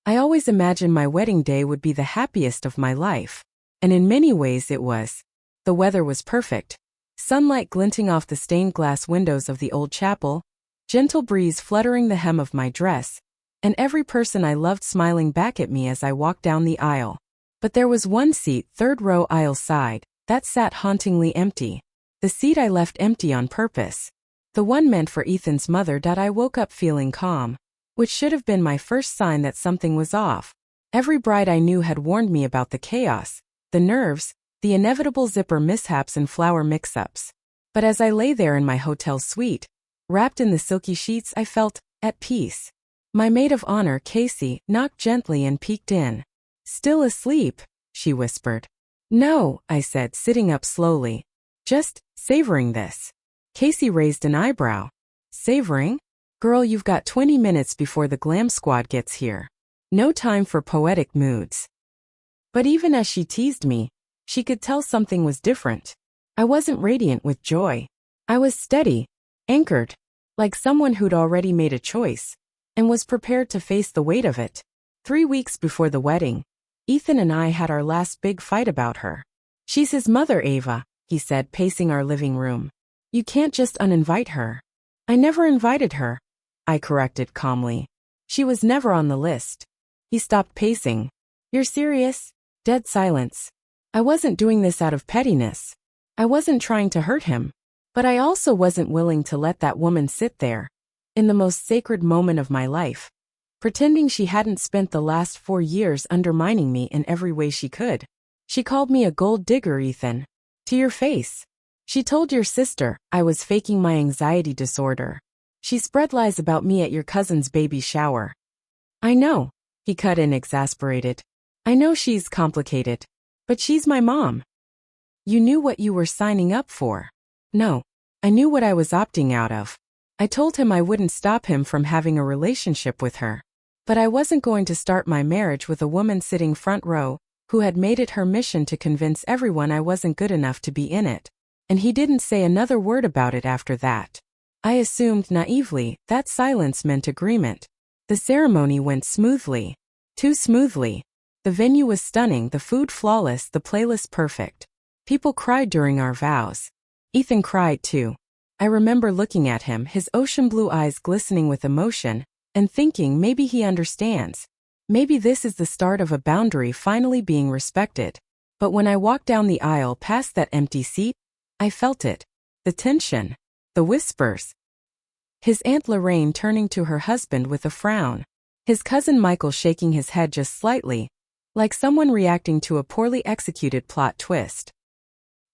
I always imagined my wedding day would be the happiest of my life. And in many ways it was. The weather was perfect. Sunlight glinting off the stained glass windows of the old chapel, gentle breeze fluttering the hem of my dress, and every person I loved smiling back at me as I walked down the aisle. But there was one seat, third row aisle side, that sat hauntingly empty. The seat I left empty on purpose. The one meant for Ethan's mother. I woke up feeling calm, which should have been my first sign that something was off. Every bride I knew had warned me about the chaos, the nerves, the inevitable zipper mishaps and flower mix-ups. But as I lay there in my hotel suite, wrapped in the silky sheets, I felt at peace. My maid of honor, Casey, knocked gently and peeked in. "Still asleep?" she whispered. "No," I said, sitting up slowly. "Just savoring this." Casey raised an eyebrow. "Savoring? Girl, you've got 20 minutes before the glam squad gets here. No time for poetic moods." But even as she teased me, she could tell something was different. I wasn't radiant with joy. I was steady, anchored, like someone who'd already made a choice, and was prepared to face the weight of it. 3 weeks before the wedding, Ethan and I had our last big fight about her. "She's his mother, Ava," he said, pacing our living room. "You can't just uninvite her." "I never invited her," I corrected calmly. "She was never on the list." He stopped pacing. "You're serious?" Dead silence. I wasn't doing this out of pettiness. I wasn't trying to hurt him. But I also wasn't willing to let that woman sit there, in the most sacred moment of my life, pretending she hadn't spent the last 4 years undermining me in every way she could. "She called me a gold digger, Ethan. To your face. She told your sister I was faking my anxiety disorder. She spread lies about me at your cousin's baby shower." "I know," he cut in, exasperated. "I know she's complicated. But she's my mom." "You knew what you were signing up for." "No. I knew what I was opting out of. I told him I wouldn't stop him from having a relationship with her. But I wasn't going to start my marriage with a woman sitting front row, who had made it her mission to convince everyone I wasn't good enough to be in it. And he didn't say another word about it after that. I assumed naively that silence meant agreement. The ceremony went smoothly. Too smoothly. The venue was stunning, the food flawless, the playlist perfect. People cried during our vows. Ethan cried too. I remember looking at him, his ocean blue eyes glistening with emotion, and thinking maybe he understands. Maybe this is the start of a boundary finally being respected. But when I walked down the aisle past that empty seat, I felt it. The tension. The whispers. His Aunt Lorraine turning to her husband with a frown. His cousin Michael shaking his head just slightly, like someone reacting to a poorly executed plot twist.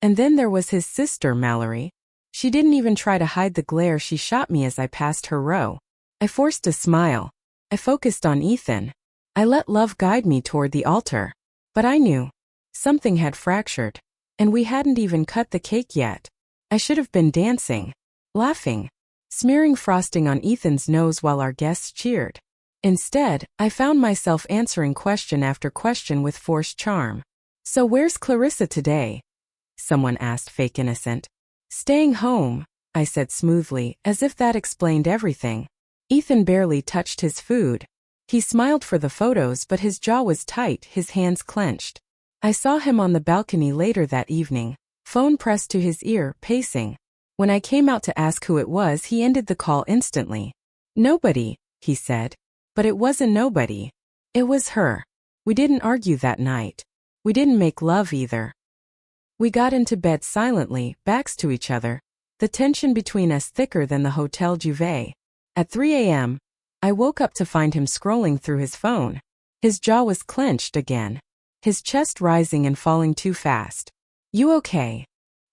And then there was his sister, Mallory. She didn't even try to hide the glare she shot me as I passed her row. I forced a smile. I focused on Ethan. I let love guide me toward the altar. But I knew. Something had fractured. And we hadn't even cut the cake yet. I should have been dancing, laughing, smearing frosting on Ethan's nose while our guests cheered. Instead, I found myself answering question after question with forced charm. "So where's Clarissa today?" someone asked, fake innocent. "Staying home," I said smoothly, as if that explained everything. Ethan barely touched his food. He smiled for the photos, but his jaw was tight, his hands clenched. I saw him on the balcony later that evening, phone pressed to his ear, pacing. When I came out to ask who it was, he ended the call instantly. "Nobody," he said. But it wasn't nobody. It was her. We didn't argue that night. We didn't make love either. We got into bed silently, backs to each other, the tension between us thicker than the hotel duvet. At 3 a.m., I woke up to find him scrolling through his phone. His jaw was clenched again, his chest rising and falling too fast. "You okay?"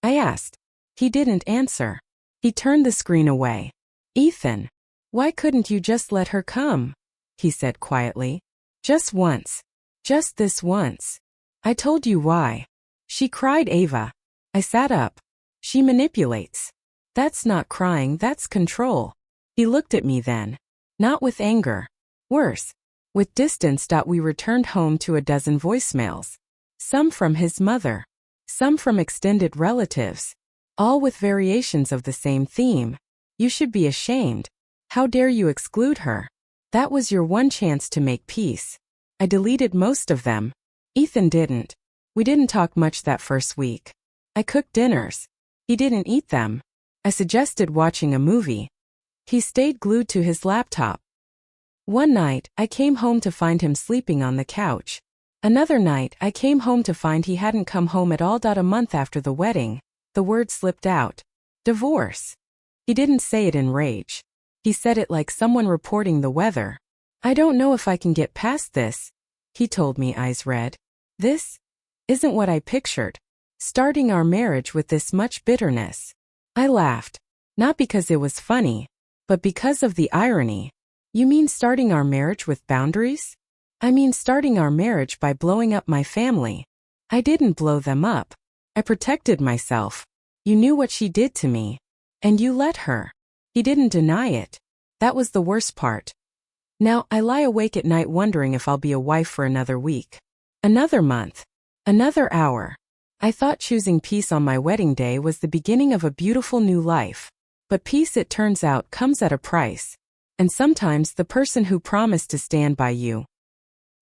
I asked. He didn't answer. He turned the screen away. "Ethan, why couldn't you just let her come?" he said quietly. "Just once. Just this once." "I told you why." "She cried, Ava." I sat up. "She manipulates." "That's not crying, that's control." He looked at me then. Not with anger. Worse. With distance. We returned home to a dozen voicemails. Some from his mother. Some from extended relatives. All with variations of the same theme. "You should be ashamed. How dare you exclude her? That was your one chance to make peace." I deleted most of them. Ethan didn't. We didn't talk much that first week. I cooked dinners. He didn't eat them. I suggested watching a movie. He stayed glued to his laptop. One night, I came home to find him sleeping on the couch. Another night, I came home to find he hadn't come home at all. A month after the wedding, the word slipped out. Divorce. He didn't say it in rage. He said it like someone reporting the weather. I don't know if I can get past this, he told me, eyes red. This isn't what I pictured. Starting our marriage with this much bitterness. I laughed. Not because it was funny, but because of the irony. You mean starting our marriage with boundaries? I mean starting our marriage by blowing up my family. I didn't blow them up. I protected myself. You knew what she did to me. And you let her. He didn't deny it. That was the worst part. Now I lie awake at night wondering if I'll be a wife for another week. Another month. Another hour. I thought choosing peace on my wedding day was the beginning of a beautiful new life. But peace, it turns out, comes at a price. And sometimes the person who promised to stand by you,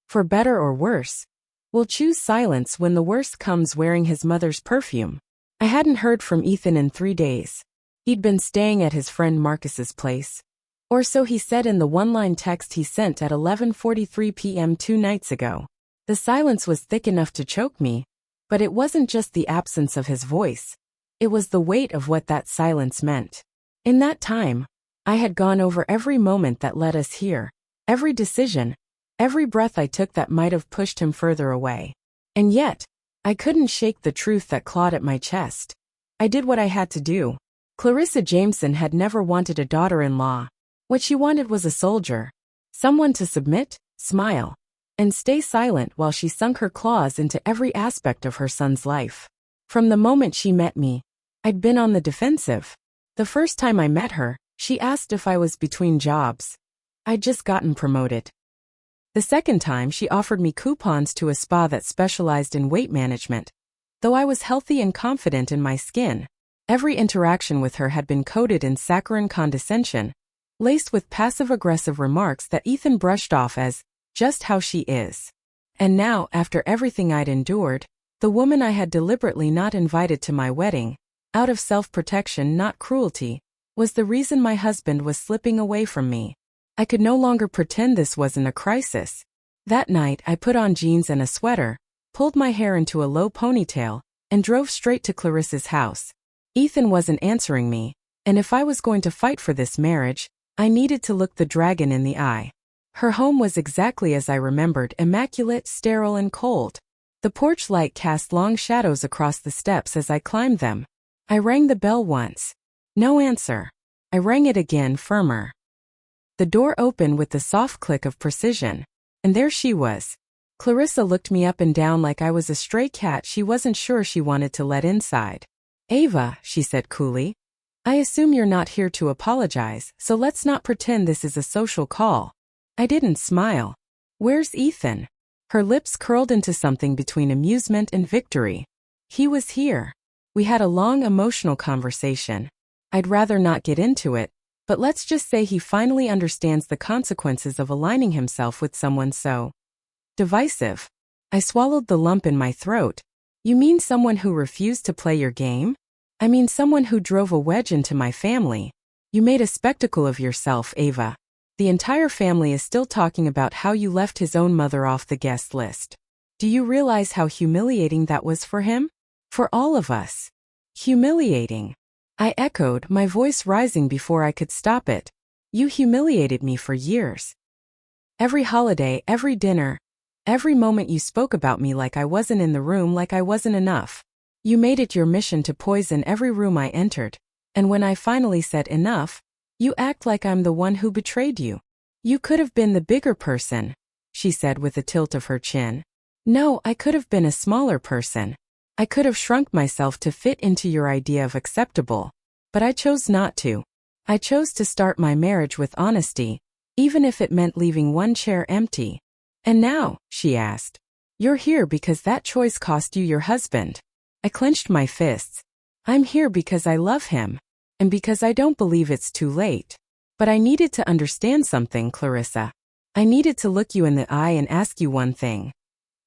for better or worse, will choose silence when the worst comes, wearing his mother's perfume. I hadn't heard from Ethan in 3 days. He'd been staying at his friend Marcus's place. Or so he said in the one-line text he sent at 11:43 p.m. 2 nights ago. The silence was thick enough to choke me, but it wasn't just the absence of his voice. It was the weight of what that silence meant. In that time, I had gone over every moment that led us here, every decision, every breath I took that might have pushed him further away. And yet, I couldn't shake the truth that clawed at my chest. I did what I had to do. Clarissa Jameson had never wanted a daughter-in-law. What she wanted was a soldier. Someone to submit, smile, and stay silent while she sunk her claws into every aspect of her son's life. From the moment she met me, I'd been on the defensive. The first time I met her, she asked if I was between jobs. I'd just gotten promoted. The second time, she offered me coupons to a spa that specialized in weight management. Though I was healthy and confident in my skin, every interaction with her had been coated in saccharine condescension, laced with passive-aggressive remarks that Ethan brushed off as just how she is. And now, after everything I'd endured, the woman I had deliberately not invited to my wedding, out of self-protection, not cruelty, was the reason my husband was slipping away from me. I could no longer pretend this wasn't a crisis. That night, I put on jeans and a sweater, pulled my hair into a low ponytail, and drove straight to Clarissa's house. Ethan wasn't answering me, and if I was going to fight for this marriage, I needed to look the dragon in the eye. Her home was exactly as I remembered, immaculate, sterile, and cold. The porch light cast long shadows across the steps as I climbed them. I rang the bell once. No answer. I rang it again, firmer. The door opened with the soft click of precision, and there she was. Clarissa looked me up and down like I was a stray cat she wasn't sure she wanted to let inside. "Ava," she said coolly, "I assume you're not here to apologize, so let's not pretend this is a social call." I didn't smile. "Where's Ethan?" Her lips curled into something between amusement and victory. "He was here. We had a long emotional conversation. I'd rather not get into it, but let's just say he finally understands the consequences of aligning himself with someone so divisive." I swallowed the lump in my throat. "You mean someone who refused to play your game? I mean someone who drove a wedge into my family. You made a spectacle of yourself, Ava. The entire family is still talking about how you left his own mother off the guest list. Do you realize how humiliating that was for him? For all of us." "Humiliating?" I echoed, my voice rising before I could stop it. "You humiliated me for years. Every holiday, every dinner, every moment you spoke about me like I wasn't in the room, like I wasn't enough. You made it your mission to poison every room I entered. And when I finally said enough, you act like I'm the one who betrayed you. You could have been the bigger person," she said with a tilt of her chin. "No, I could have been a smaller person. I could have shrunk myself to fit into your idea of acceptable. But I chose not to. I chose to start my marriage with honesty, even if it meant leaving one chair empty." "And now," she asked, "you're here because that choice cost you your husband." I clenched my fists. "I'm here because I love him. And because I don't believe it's too late. But I needed to understand something, Clarissa. I needed to look you in the eye and ask you one thing.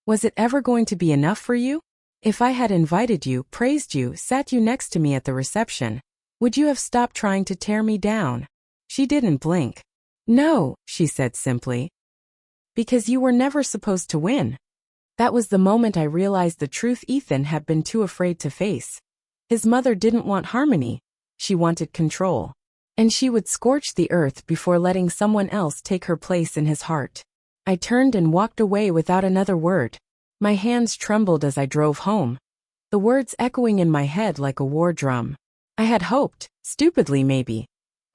Was it ever going to be enough for you? If I had invited you, praised you, sat you next to me at the reception, would you have stopped trying to tear me down? She didn't blink. No, she said simply. Because you were never supposed to win. That was the moment I realized the truth Ethan had been too afraid to face. His mother didn't want harmony. She wanted control. And she would scorch the earth before letting someone else take her place in his heart. I turned and walked away without another word. My hands trembled as I drove home, the words echoing in my head like a war drum. I had hoped, stupidly maybe,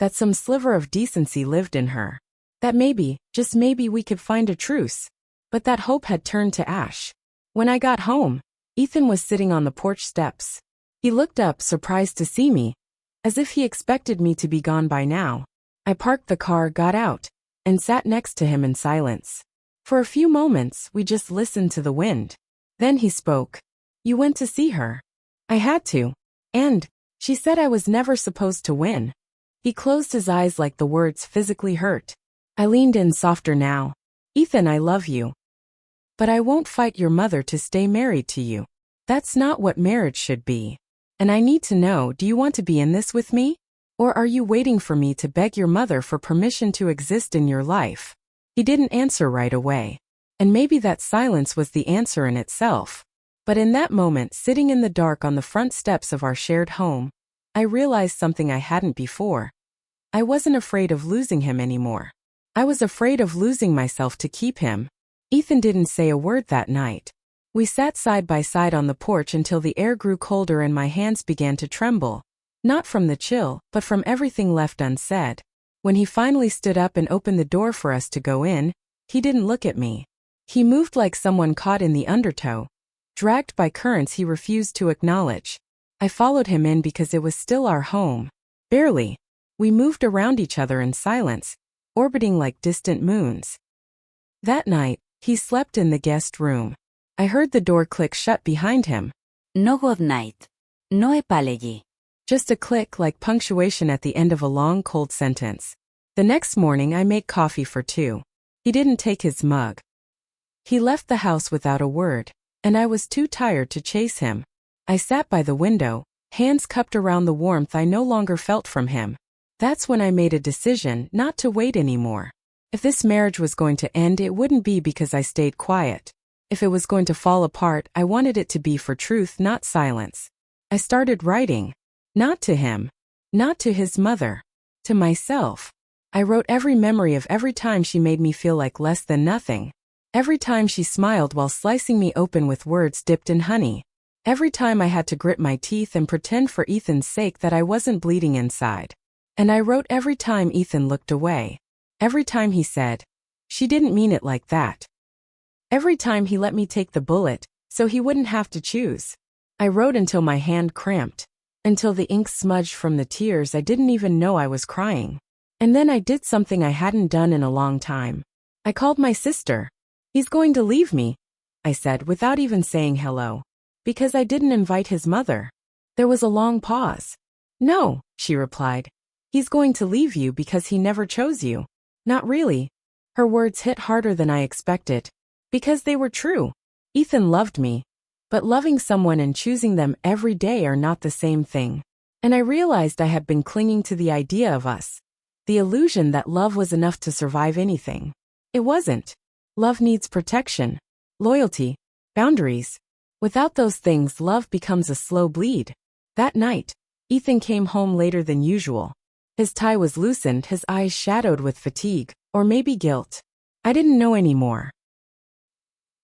that some sliver of decency lived in her. That maybe, just maybe we could find a truce. But that hope had turned to ash. When I got home, Ethan was sitting on the porch steps. He looked up, surprised to see me, as if he expected me to be gone by now. I parked the car, got out, and sat next to him in silence. For a few moments, we just listened to the wind. Then he spoke. You went to see her. I had to. And she said I was never supposed to win. He closed his eyes like the words physically hurt. I leaned in softer now. Ethan, I love you. But I won't fight your mother to stay married to you. That's not what marriage should be. And I need to know, do you want to be in this with me? Or are you waiting for me to beg your mother for permission to exist in your life? He didn't answer right away. And maybe that silence was the answer in itself. But in that moment, sitting in the dark on the front steps of our shared home, I realized something I hadn't before. I wasn't afraid of losing him anymore. I was afraid of losing myself to keep him. Ethan didn't say a word that night. We sat side by side on the porch until the air grew colder and my hands began to tremble. Not from the chill, but from everything left unsaid. When he finally stood up and opened the door for us to go in, he didn't look at me. He moved like someone caught in the undertow, dragged by currents he refused to acknowledge. I followed him in because it was still our home. Barely. We moved around each other in silence, orbiting like distant moons. That night, he slept in the guest room. I heard the door click shut behind him. No good night. No apology. Just a click like punctuation at the end of a long, cold sentence. The next morning I made coffee for two. He didn't take his mug. He left the house without a word, and I was too tired to chase him. I sat by the window, hands cupped around the warmth I no longer felt from him. That's when I made a decision not to wait anymore. If this marriage was going to end, it wouldn't be because I stayed quiet. If it was going to fall apart, I wanted it to be for truth, not silence. I started writing. Not to him. Not to his mother. To myself. I wrote every memory of every time she made me feel like less than nothing. Every time she smiled while slicing me open with words dipped in honey. Every time I had to grit my teeth and pretend for Ethan's sake that I wasn't bleeding inside. And I wrote every time Ethan looked away. Every time he said, "She didn't mean it like that." Every time he let me take the bullet, so he wouldn't have to choose. I wrote until my hand cramped, until the ink smudged from the tears I didn't even know I was crying. And then I did something I hadn't done in a long time. I called my sister. "He's going to leave me," I said without even saying hello. Because I didn't invite his mother. There was a long pause. "No," she replied. "He's going to leave you because he never chose you." Not really. Her words hit harder than I expected. Because they were true. Ethan loved me. But loving someone and choosing them every day are not the same thing. And I realized I had been clinging to the idea of us. The illusion that love was enough to survive anything. It wasn't. Love needs protection, loyalty, boundaries. Without those things, love becomes a slow bleed. That night, Ethan came home later than usual. His tie was loosened, his eyes shadowed with fatigue, or maybe guilt. I didn't know anymore.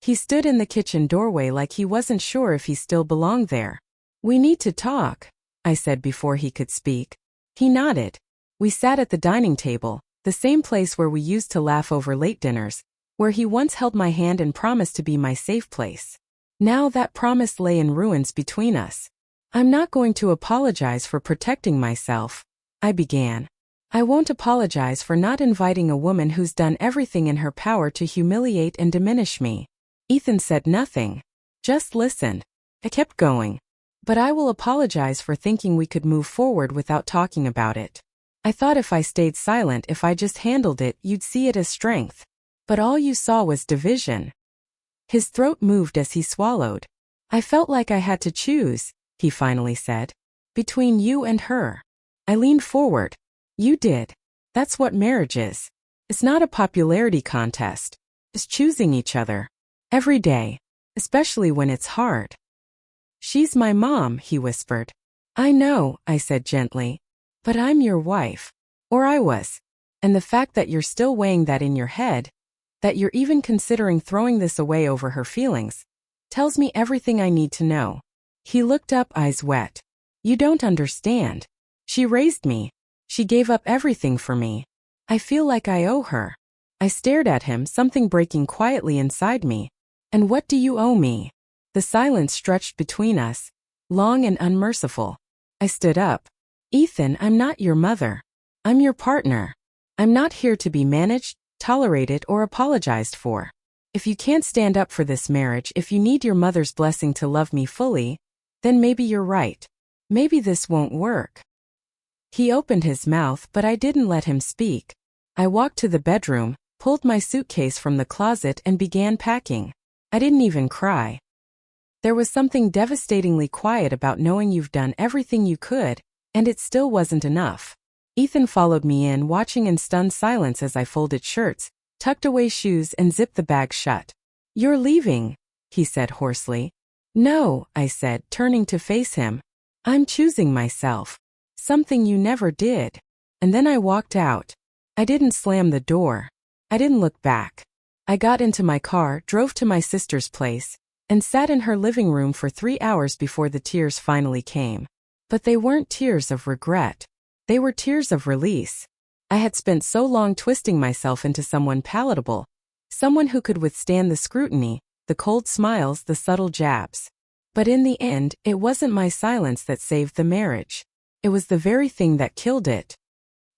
He stood in the kitchen doorway like he wasn't sure if he still belonged there. "We need to talk," I said before he could speak. He nodded. We sat at the dining table, the same place where we used to laugh over late dinners, where he once held my hand and promised to be my safe place. Now that promise lay in ruins between us. "I'm not going to apologize for protecting myself," I began. "I won't apologize for not inviting a woman who's done everything in her power to humiliate and diminish me." Ethan said nothing. Just listened. I kept going. "But I will apologize for thinking we could move forward without talking about it. I thought if I stayed silent, if I just handled it, you'd see it as strength. but all you saw was division. His throat moved as he swallowed. I felt like I had to choose, he finally said, between you and her. I leaned forward. You did. That's what marriage is. It's not a popularity contest. It's choosing each other. Every day. Especially when it's hard. She's my mom, he whispered. I know, I said gently. But I'm your wife. Or I was. And the fact that you're still weighing that in your head, that you're even considering throwing this away over her feelings, tells me everything I need to know. He looked up, eyes wet. You don't understand. She raised me. She gave up everything for me. I feel like I owe her. I stared at him, something breaking quietly inside me. And what do you owe me? The silence stretched between us, long and unmerciful. I stood up. Ethan, I'm not your mother. I'm your partner. I'm not here to be managed, tolerated, or apologized for. If you can't stand up for this marriage, if you need your mother's blessing to love me fully, then maybe you're right. Maybe this won't work. He opened his mouth, but I didn't let him speak. I walked to the bedroom, pulled my suitcase from the closet, and began packing. I didn't even cry. There was something devastatingly quiet about knowing you've done everything you could, and it still wasn't enough. Ethan followed me in, watching in stunned silence as I folded shirts, tucked away shoes, and zipped the bag shut. You're leaving, he said hoarsely. No, I said, turning to face him. I'm choosing myself. Something you never did. And then I walked out. I didn't slam the door. I didn't look back. I got into my car, drove to my sister's place, and sat in her living room for 3 hours before the tears finally came. But they weren't tears of regret. They were tears of release. I had spent so long twisting myself into someone palatable, someone who could withstand the scrutiny, the cold smiles, the subtle jabs. But in the end, it wasn't my silence that saved the marriage. It was the very thing that killed it.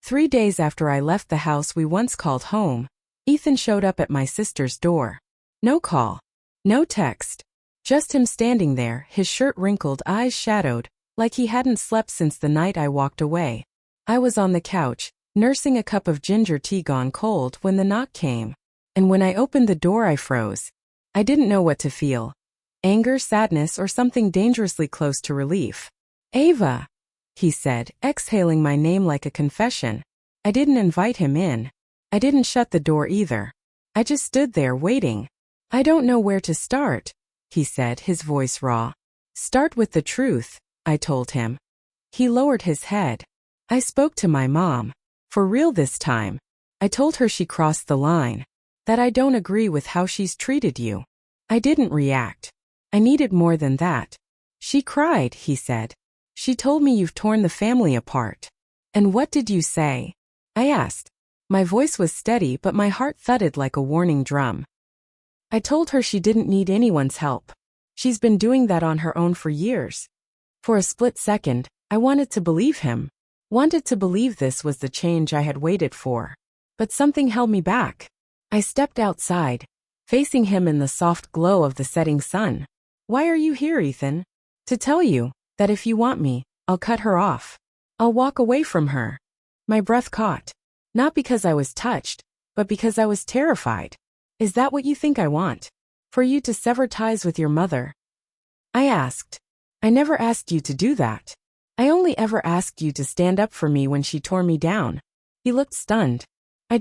3 days after I left the house we once called home, Ethan showed up at my sister's door. No call. No text. Just him standing there, his shirt wrinkled, eyes shadowed, like he hadn't slept since the night I walked away. I was on the couch, nursing a cup of ginger tea gone cold when the knock came. And when I opened the door I froze. I didn't know what to feel. Anger, sadness, or something dangerously close to relief. Ava, he said, exhaling my name like a confession. I didn't invite him in. I didn't shut the door either. I just stood there waiting. I don't know where to start, he said, his voice raw. Start with the truth, I told him. He lowered his head. I spoke to my mom. For real this time. I told her she crossed the line. That I don't agree with how she's treated you. I didn't react. I needed more than that. She cried, he said. She told me you've torn the family apart. And what did you say? I asked. My voice was steady, but my heart thudded like a warning drum. I told her she didn't need anyone's help. She's been doing that on her own for years. For a split second, I wanted to believe him. Wanted to believe this was the change I had waited for. But something held me back. I stepped outside, facing him in the soft glow of the setting sun. Why are you here, Ethan? To tell you that if you want me, I'll cut her off. I'll walk away from her. My breath caught. Not because I was touched, but because I was terrified. Is that what you think I want? For you to sever ties with your mother? I asked. I never asked you to do that. I only ever asked you to stand up for me when she tore me down. He looked stunned. I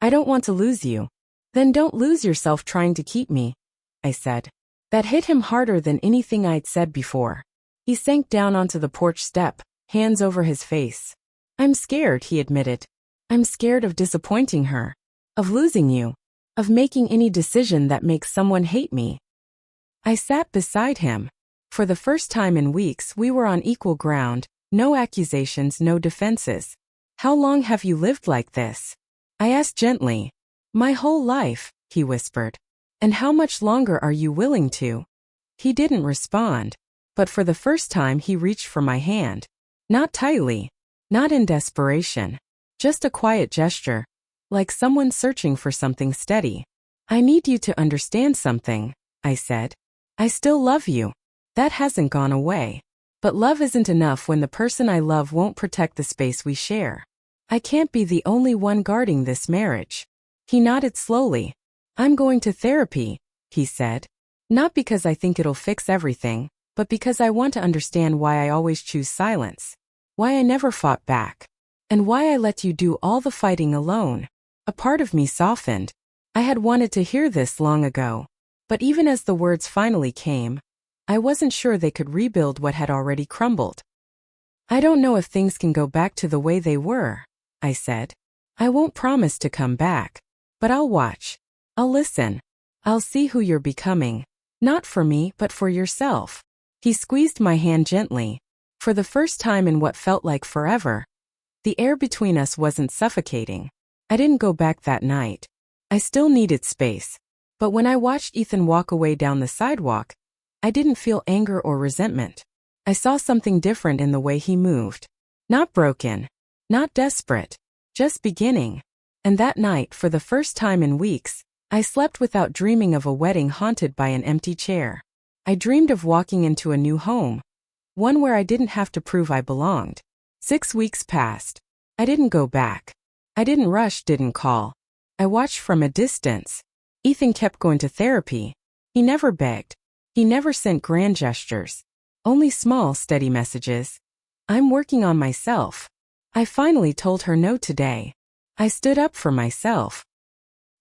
don't want to lose you. Then don't lose yourself trying to keep me, I said. That hit him harder than anything I'd said before. He sank down onto the porch step, hands over his face. I'm scared, he admitted. I'm scared of disappointing her. Of losing you. Of making any decision that makes someone hate me. I sat beside him. For the first time in weeks we were on equal ground, no accusations, no defenses. How long have you lived like this? I asked gently. My whole life, he whispered. And how much longer are you willing to? He didn't respond. But for the first time he reached for my hand. Not tightly. Not in desperation. Just a quiet gesture. Like someone searching for something steady. I need you to understand something, I said. I still love you. That hasn't gone away. But love isn't enough when the person I love won't protect the space we share. I can't be the only one guarding this marriage. He nodded slowly. I'm going to therapy, he said. Not because I think it'll fix everything, but because I want to understand why I always choose silence. Why I never fought back. And why I let you do all the fighting alone. A part of me softened. I had wanted to hear this long ago. But even as the words finally came, I wasn't sure they could rebuild what had already crumbled. I don't know if things can go back to the way they were, I said. I won't promise to come back. But I'll watch. I'll listen. I'll see who you're becoming. Not for me, but for yourself. He squeezed my hand gently. For the first time in what felt like forever. The air between us wasn't suffocating. I didn't go back that night. I still needed space. But when I watched Ethan walk away down the sidewalk, I didn't feel anger or resentment. I saw something different in the way he moved. Not broken. Not desperate. Just beginning. And that night, for the first time in weeks, I slept without dreaming of a wedding haunted by an empty chair. I dreamed of walking into a new home. One where I didn't have to prove I belonged. 6 weeks passed. I didn't go back. I didn't rush, didn't call. I watched from a distance. Ethan kept going to therapy. He never begged. He never sent grand gestures. Only small, steady messages. I'm working on myself. I finally told her no today. I stood up for myself.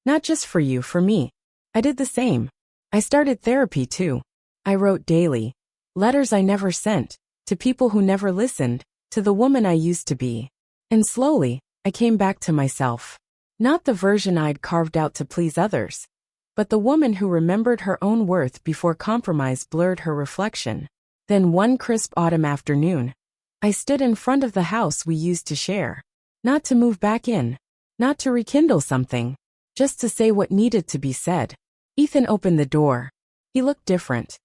Not just for you, for me. I did the same. I started therapy too. I wrote daily. Letters I never sent. To people who never listened. To the woman I used to be. And slowly, I came back to myself. Not the version I'd carved out to please others. But the woman who remembered her own worth before compromise blurred her reflection. Then one crisp autumn afternoon, I stood in front of the house we used to share. Not to move back in. Not to rekindle something. Just to say what needed to be said. Ethan opened the door. He looked different.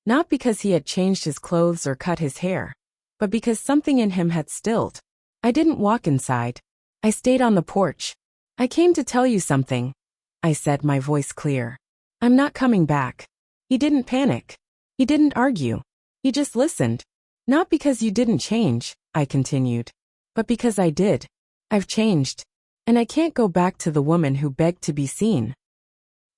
Not because he had changed his clothes or cut his hair, but because something in him had stilled. I didn't walk inside. I stayed on the porch. I came to tell you something, I said, my voice clear. I'm not coming back. He didn't panic. He didn't argue. He just listened. Not because you didn't change, I continued, but because I did. I've changed. And I can't go back to the woman who begged to be seen.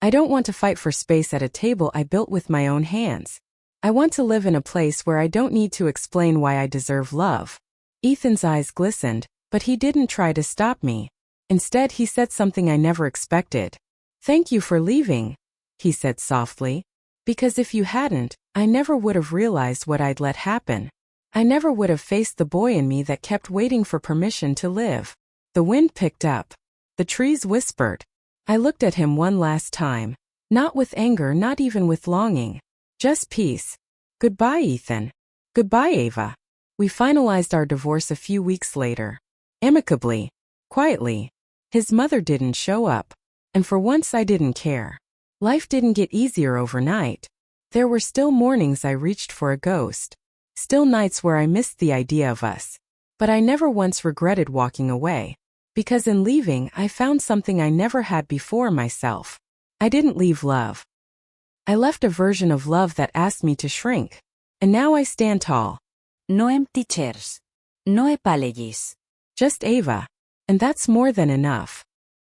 I don't want to fight for space at a table I built with my own hands. I want to live in a place where I don't need to explain why I deserve love. Ethan's eyes glistened, but he didn't try to stop me. Instead, he said something I never expected. Thank you for leaving, he said softly. Because if you hadn't, I never would have realized what I'd let happen. I never would have faced the boy in me that kept waiting for permission to live. The wind picked up. The trees whispered. I looked at him one last time. Not with anger, not even with longing. Just peace. Goodbye, Ethan. Goodbye, Ava. We finalized our divorce a few weeks later. Amicably. Quietly. His mother didn't show up. And for once I didn't care. Life didn't get easier overnight. There were still mornings I reached for a ghost. Still nights where I missed the idea of us. But I never once regretted walking away. Because in leaving, I found something I never had before myself. I didn't leave love. I left a version of love that asked me to shrink. And now I stand tall. No empty chairs. No apologies. Just Ava. And that's more than enough.